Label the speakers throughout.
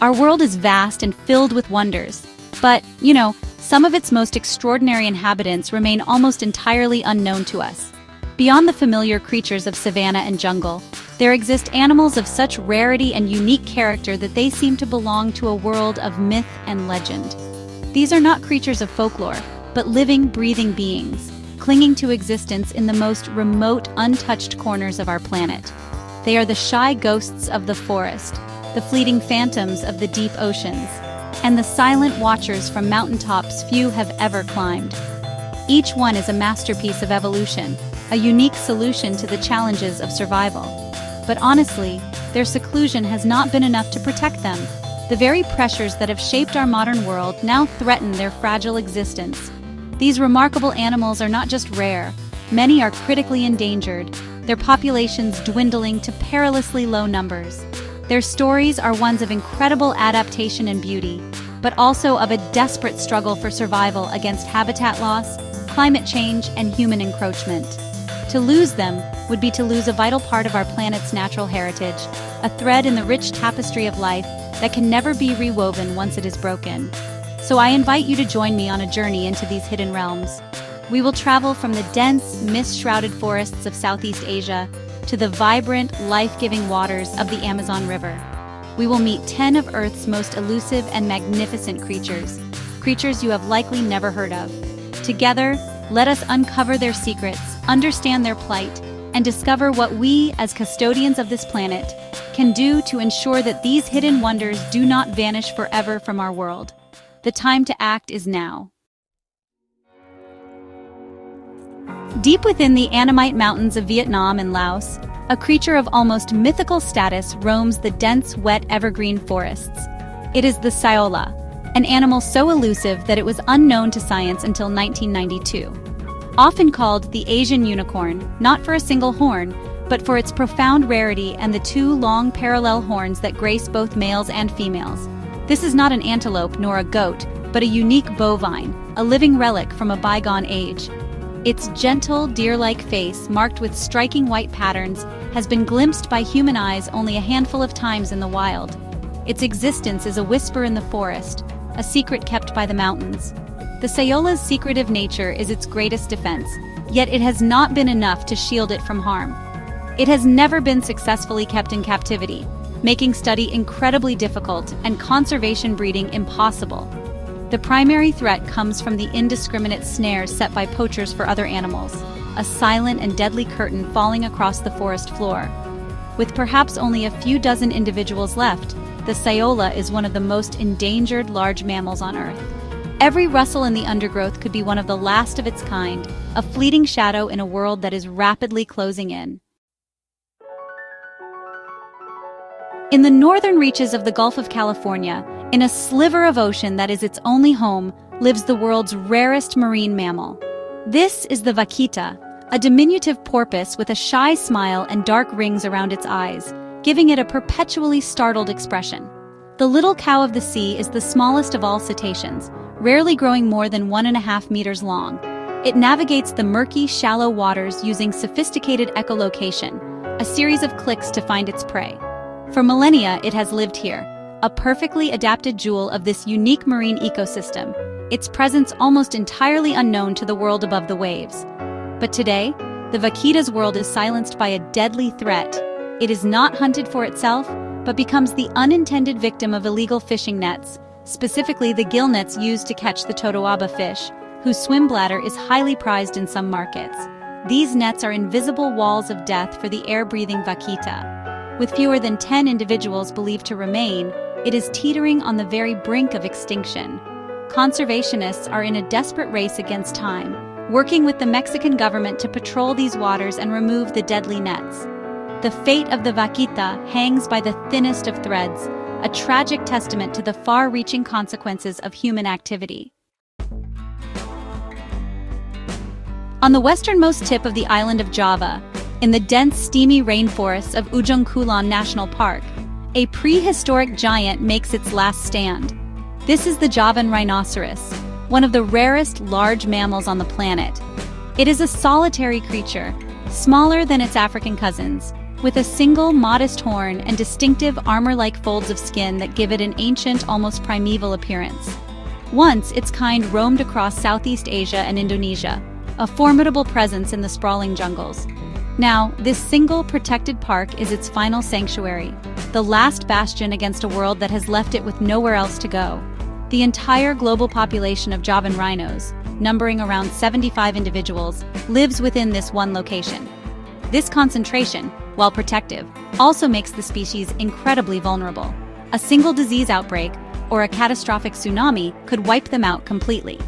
Speaker 1: Our world is vast and filled with wonders. But, some of its most extraordinary inhabitants remain almost entirely unknown to us. Beyond the familiar creatures of savanna and jungle, there exist animals of such rarity and unique character that they seem to belong to a world of myth and legend. These are not creatures of folklore, but living, breathing beings, clinging to existence in the most remote, untouched corners of our planet. They are the shy ghosts of the forest, the fleeting phantoms of the deep oceans, and the silent watchers from mountaintops few have ever climbed. Each one is a masterpiece of evolution, a unique solution to the challenges of survival. But honestly, their seclusion has not been enough to protect them. The very pressures that have shaped our modern world now threaten their fragile existence. These remarkable animals are not just rare, many are critically endangered, their populations dwindling to perilously low numbers. Their stories are ones of incredible adaptation and beauty, but also of a desperate struggle for survival against habitat loss, climate change, and human encroachment. To lose them would be to lose a vital part of our planet's natural heritage, a thread in the rich tapestry of life that can never be rewoven once it is broken. So I invite you to join me on a journey into these hidden realms. We will travel from the dense, mist-shrouded forests of Southeast Asia to the vibrant, life-giving waters of the Amazon River. We will meet 10 of Earth's most elusive and magnificent creatures you have likely never heard of. Together, let us uncover their secrets, understand their plight, and discover what we, as custodians of this planet, can do to ensure that these hidden wonders do not vanish forever from our world. The time to act is now. Deep within the Annamite Mountains of Vietnam and Laos, a creature of almost mythical status roams the dense, wet evergreen forests. It is the saola, an animal so elusive that it was unknown to science until 1992. Often called the Asian unicorn, not for a single horn, but for its profound rarity and the two long parallel horns that grace both males and females. This is not an antelope nor a goat, but a unique bovine, a living relic from a bygone age. Its gentle, deer-like face, marked with striking white patterns, has been glimpsed by human eyes only a handful of times in the wild. Its existence is a whisper in the forest, a secret kept by the mountains. The saola's secretive nature is its greatest defense, yet it has not been enough to shield it from harm. It has never been successfully kept in captivity, making study incredibly difficult and conservation breeding impossible. The primary threat comes from the indiscriminate snares set by poachers for other animals, a silent and deadly curtain falling across the forest floor. With perhaps only a few dozen individuals left, the saola is one of the most endangered large mammals on Earth. Every rustle in the undergrowth could be one of the last of its kind, a fleeting shadow in a world that is rapidly closing in. In the northern reaches of the Gulf of California, in a sliver of ocean that is its only home, lives the world's rarest marine mammal. This is the vaquita, a diminutive porpoise with a shy smile and dark rings around its eyes, giving it a perpetually startled expression. The little cow of the sea is the smallest of all cetaceans, rarely growing more than 1.5 meters long. It navigates the murky, shallow waters using sophisticated echolocation, a series of clicks to find its prey. For millennia, it has lived here, a perfectly adapted jewel of this unique marine ecosystem, its presence almost entirely unknown to the world above the waves. But today, the vaquita's world is silenced by a deadly threat. It is not hunted for itself, but becomes the unintended victim of illegal fishing nets, specifically the gill nets used to catch the totoaba fish, whose swim bladder is highly prized in some markets. These nets are invisible walls of death for the air-breathing vaquita. With fewer than 10 individuals believed to remain, it is teetering on the very brink of extinction. Conservationists are in a desperate race against time, working with the Mexican government to patrol these waters and remove the deadly nets. The fate of the vaquita hangs by the thinnest of threads, a tragic testament to the far-reaching consequences of human activity. On the westernmost tip of the island of Java, in the dense, steamy rainforests of Ujung Kulon National Park, a prehistoric giant makes its last stand. This is the Javan rhinoceros, one of the rarest large mammals on the planet. It is a solitary creature, smaller than its African cousins, with a single modest horn and distinctive armor-like folds of skin that give it an ancient, almost primeval appearance. Once, its kind roamed across Southeast Asia and Indonesia, a formidable presence in the sprawling jungles. Now, this single protected park is its final sanctuary, the last bastion against a world that has left it with nowhere else to go. The entire global population of Javan rhinos, numbering around 75 individuals, lives within this one location. This concentration, while protective, also makes the species incredibly vulnerable. A single disease outbreak or a catastrophic tsunami could wipe them out completely.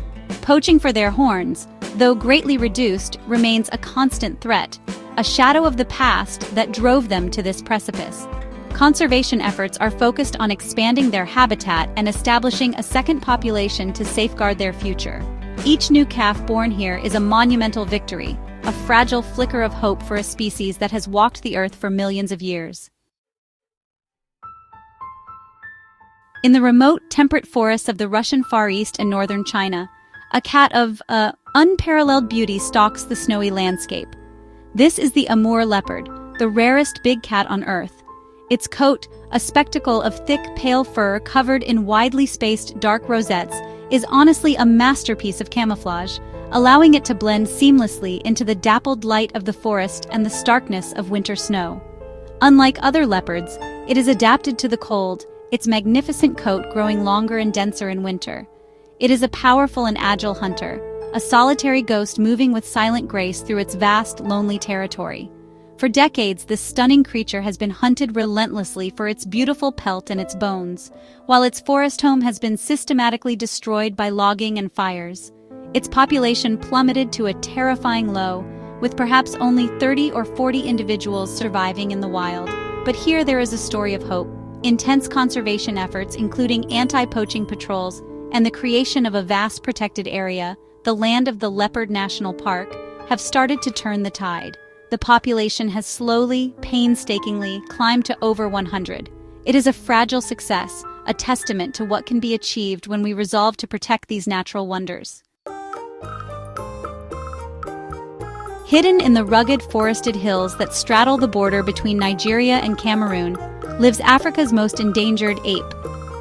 Speaker 1: Poaching for their horns, though greatly reduced, remains a constant threat, a shadow of the past that drove them to this precipice. Conservation efforts are focused on expanding their habitat and establishing a second population to safeguard their future. Each new calf born here is a monumental victory, a fragile flicker of hope for a species that has walked the earth for millions of years. In the remote, temperate forests of the Russian Far East and northern China, a cat of unparalleled beauty stalks the snowy landscape. This is the Amur leopard, the rarest big cat on Earth. Its coat, a spectacle of thick, pale fur covered in widely spaced dark rosettes, is honestly a masterpiece of camouflage, allowing it to blend seamlessly into the dappled light of the forest and the starkness of winter snow. Unlike other leopards, it is adapted to the cold, its magnificent coat growing longer and denser in winter. It is a powerful and agile hunter, a solitary ghost moving with silent grace through its vast, lonely territory. For decades, this stunning creature has been hunted relentlessly for its beautiful pelt and its bones, while its forest home has been systematically destroyed by logging and fires. Its population plummeted to a terrifying low, with perhaps only 30 or 40 individuals surviving in the wild. But here there is a story of hope. Intense conservation efforts, including anti-poaching patrols and the creation of a vast protected area, the land of the Leopard National Park, have started to turn the tide. The population has slowly, painstakingly climbed to over 100. It is a fragile success, a testament to what can be achieved when we resolve to protect these natural wonders. Hidden in the rugged forested hills that straddle the border between Nigeria and Cameroon, lives Africa's most endangered ape.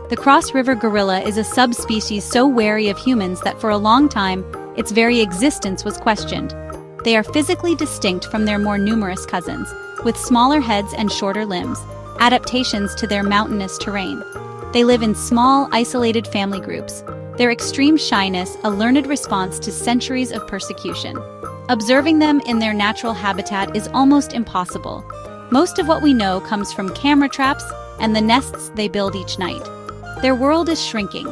Speaker 1: The cross-river gorilla is a subspecies so wary of humans that for a long time, its very existence was questioned. They are physically distinct from their more numerous cousins, with smaller heads and shorter limbs, adaptations to their mountainous terrain. They live in small, isolated family groups, their extreme shyness a learned response to centuries of persecution. Observing them in their natural habitat is almost impossible. Most of what we know comes from camera traps and the nests they build each night. Their world is shrinking.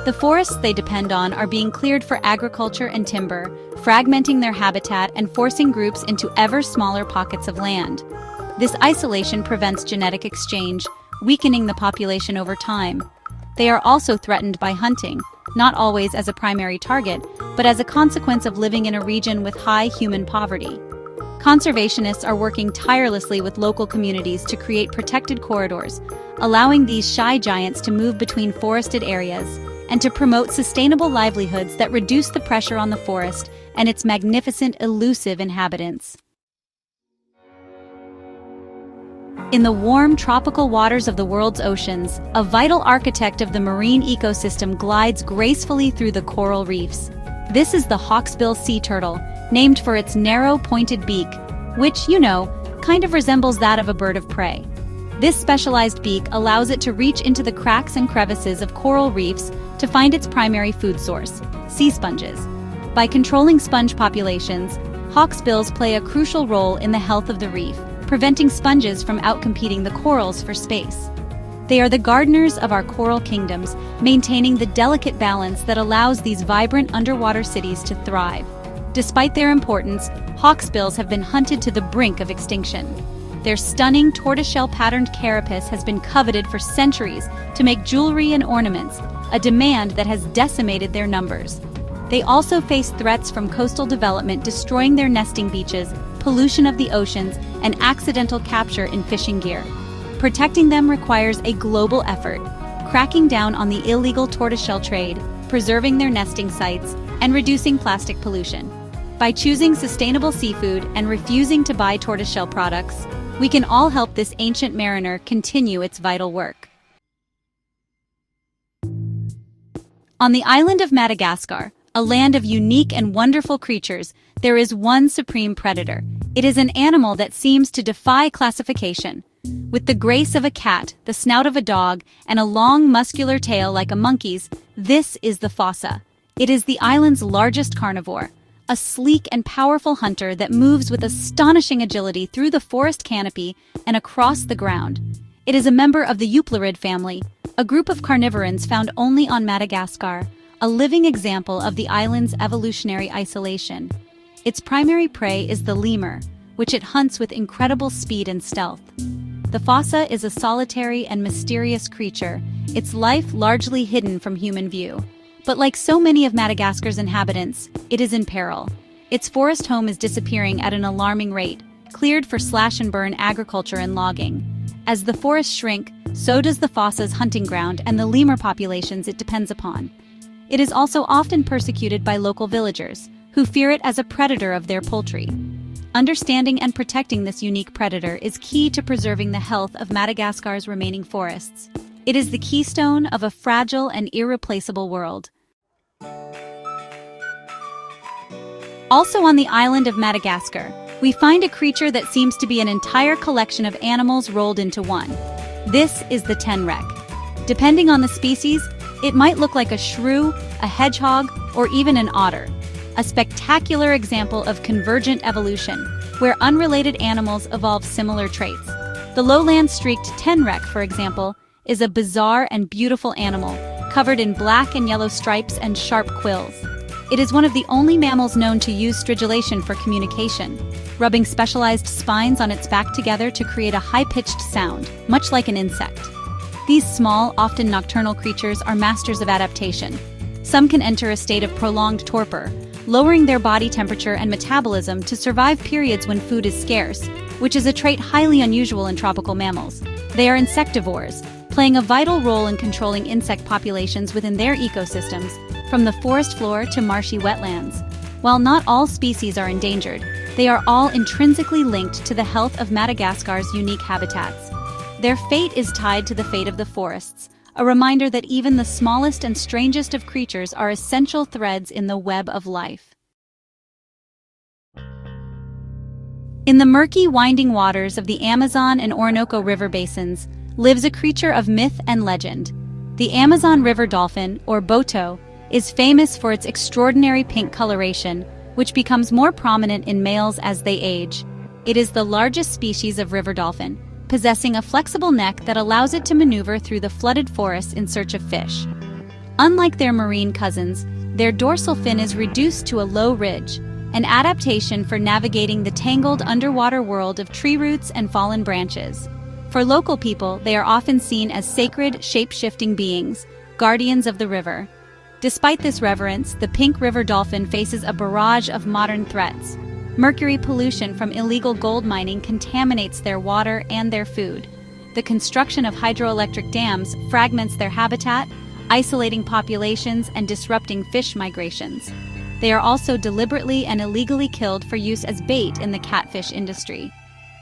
Speaker 1: The forests they depend on are being cleared for agriculture and timber, fragmenting their habitat and forcing groups into ever smaller pockets of land. This isolation prevents genetic exchange, weakening the population over time. They are also threatened by hunting, not always as a primary target, but as a consequence of living in a region with high human poverty. Conservationists are working tirelessly with local communities to create protected corridors, allowing these shy giants to move between forested areas and to promote sustainable livelihoods that reduce the pressure on the forest and its magnificent, elusive inhabitants. In the warm, tropical waters of the world's oceans, a vital architect of the marine ecosystem glides gracefully through the coral reefs. This is the hawksbill sea turtle, named for its narrow, pointed beak, which, kind of resembles that of a bird of prey. This specialized beak allows it to reach into the cracks and crevices of coral reefs to find its primary food source, sea sponges. By controlling sponge populations, hawksbills play a crucial role in the health of the reef, preventing sponges from outcompeting the corals for space. They are the gardeners of our coral kingdoms, maintaining the delicate balance that allows these vibrant underwater cities to thrive. Despite their importance, hawksbills have been hunted to the brink of extinction. Their stunning tortoiseshell-patterned carapace has been coveted for centuries to make jewelry and ornaments, a demand that has decimated their numbers. They also face threats from coastal development destroying their nesting beaches, pollution of the oceans, and accidental capture in fishing gear. Protecting them requires a global effort, cracking down on the illegal tortoiseshell trade, preserving their nesting sites, and reducing plastic pollution. By choosing sustainable seafood and refusing to buy tortoiseshell products, we can all help this ancient mariner continue its vital work. On the island of Madagascar, a land of unique and wonderful creatures, there is one supreme predator. It is an animal that seems to defy classification. With the grace of a cat, the snout of a dog, and a long muscular tail like a monkey's, this is the fossa. It is the island's largest carnivore, a sleek and powerful hunter that moves with astonishing agility through the forest canopy and across the ground. It is a member of the euplorid family, a group of carnivorans found only on Madagascar, a living example of the island's evolutionary isolation. Its primary prey is the lemur, which it hunts with incredible speed and stealth. The fossa is a solitary and mysterious creature, its life largely hidden from human view. But like so many of Madagascar's inhabitants, it is in peril. Its forest home is disappearing at an alarming rate, cleared for slash-and-burn agriculture and logging. As the forests shrink, so does the fossa's hunting ground and the lemur populations it depends upon. It is also often persecuted by local villagers, who fear it as a predator of their poultry. Understanding and protecting this unique predator is key to preserving the health of Madagascar's remaining forests. It is the keystone of a fragile and irreplaceable world. Also on the island of Madagascar, we find a creature that seems to be an entire collection of animals rolled into one. This is the tenrec. Depending on the species, it might look like a shrew, a hedgehog, or even an otter. A spectacular example of convergent evolution, where unrelated animals evolve similar traits. The lowland-streaked tenrec, for example, is a bizarre and beautiful animal, covered in black and yellow stripes and sharp quills. It is one of the only mammals known to use stridulation for communication, rubbing specialized spines on its back together to create a high-pitched sound, much like an insect. These small, often nocturnal creatures are masters of adaptation. Some can enter a state of prolonged torpor, lowering their body temperature and metabolism to survive periods when food is scarce, which is a trait highly unusual in tropical mammals. They are insectivores, playing a vital role in controlling insect populations within their ecosystems, from the forest floor to marshy wetlands. While not all species are endangered, they are all intrinsically linked to the health of Madagascar's unique habitats. Their fate is tied to the fate of the forests, a reminder that even the smallest and strangest of creatures are essential threads in the web of life. In the murky, winding waters of the Amazon and Orinoco River basins lives a creature of myth and legend. The Amazon River dolphin, or boto, is famous for its extraordinary pink coloration, which becomes more prominent in males as they age. It is the largest species of river dolphin, possessing a flexible neck that allows it to maneuver through the flooded forests in search of fish. Unlike their marine cousins, their dorsal fin is reduced to a low ridge, an adaptation for navigating the tangled underwater world of tree roots and fallen branches. For local people, they are often seen as sacred, shape-shifting beings, guardians of the river. Despite this reverence, the pink river dolphin faces a barrage of modern threats. Mercury pollution from illegal gold mining contaminates their water and their food. The construction of hydroelectric dams fragments their habitat, isolating populations and disrupting fish migrations. They are also deliberately and illegally killed for use as bait in the catfish industry.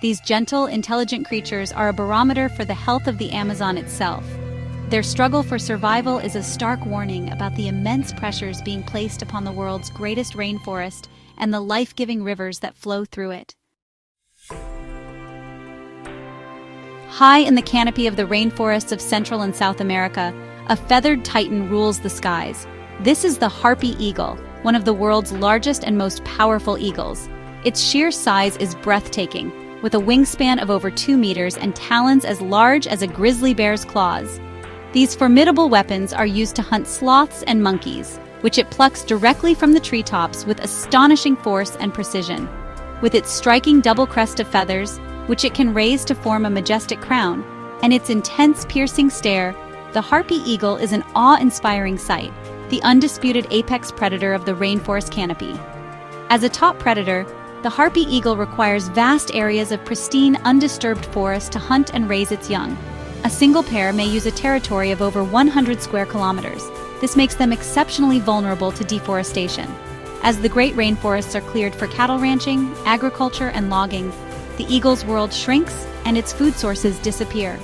Speaker 1: These gentle, intelligent creatures are a barometer for the health of the Amazon itself. Their struggle for survival is a stark warning about the immense pressures being placed upon the world's greatest rainforest and the life-giving rivers that flow through it. High in the canopy of the rainforests of Central and South America, a feathered titan rules the skies. This is the harpy eagle, one of the world's largest and most powerful eagles. Its sheer size is breathtaking, with a wingspan of over 2 meters and talons as large as a grizzly bear's claws. These formidable weapons are used to hunt sloths and monkeys, which it plucks directly from the treetops with astonishing force and precision. With its striking double crest of feathers, which it can raise to form a majestic crown, and its intense piercing stare, the harpy eagle is an awe-inspiring sight, the undisputed apex predator of the rainforest canopy. As a top predator, the harpy eagle requires vast areas of pristine, undisturbed forest to hunt and raise its young. A single pair may use a territory of over 100 square kilometers. This makes them exceptionally vulnerable to deforestation. As the great rainforests are cleared for cattle ranching, agriculture, and logging, the eagle's world shrinks and its food sources disappear.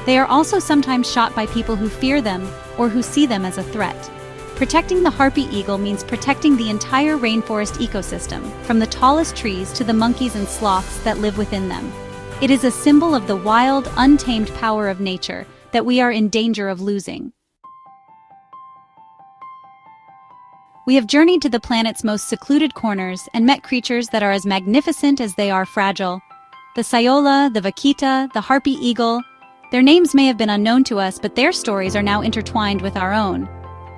Speaker 1: They are also sometimes shot by people who fear them or who see them as a threat. Protecting the harpy eagle means protecting the entire rainforest ecosystem, from the tallest trees to the monkeys and sloths that live within them. It is a symbol of the wild, untamed power of nature that we are in danger of losing. We have journeyed to the planet's most secluded corners and met creatures that are as magnificent as they are fragile. The saola, the vaquita, the harpy eagle. Their names may have been unknown to us, but their stories are now intertwined with our own.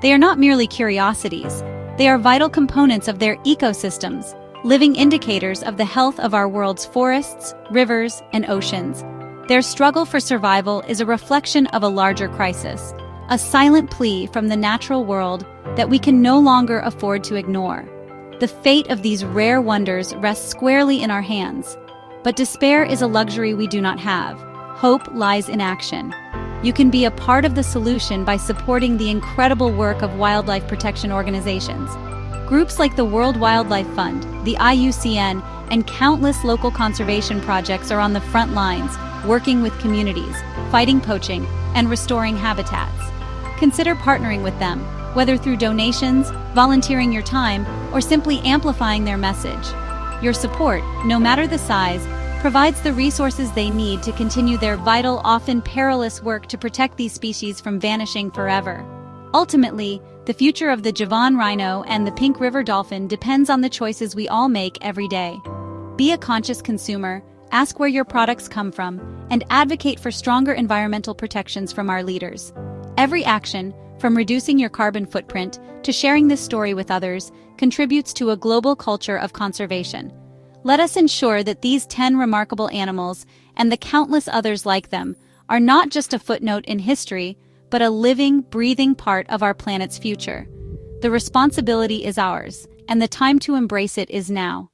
Speaker 1: They are not merely curiosities. They are vital components of their ecosystems, living indicators of the health of our world's forests, rivers, and oceans. Their struggle for survival is a reflection of a larger crisis, a silent plea from the natural world that we can no longer afford to ignore. The fate of these rare wonders rests squarely in our hands. But despair is a luxury we do not have. Hope lies in action. You can be a part of the solution by supporting the incredible work of wildlife protection organizations. Groups like the World Wildlife Fund, the IUCN, and countless local conservation projects are on the front lines, working with communities, fighting poaching, and restoring habitats. Consider partnering with them, whether through donations, volunteering your time, or simply amplifying their message. Your support, no matter the size, provides the resources they need to continue their vital, often perilous work to protect these species from vanishing forever. Ultimately, the future of the Javan rhino and the pink river dolphin depends on the choices we all make every day. Be a conscious consumer, ask where your products come from, and advocate for stronger environmental protections from our leaders. Every action, from reducing your carbon footprint to sharing this story with others, contributes to a global culture of conservation. Let us ensure that these 10 remarkable animals, and the countless others like them, are not just a footnote in history, but a living, breathing part of our planet's future. The responsibility is ours, and the time to embrace it is now.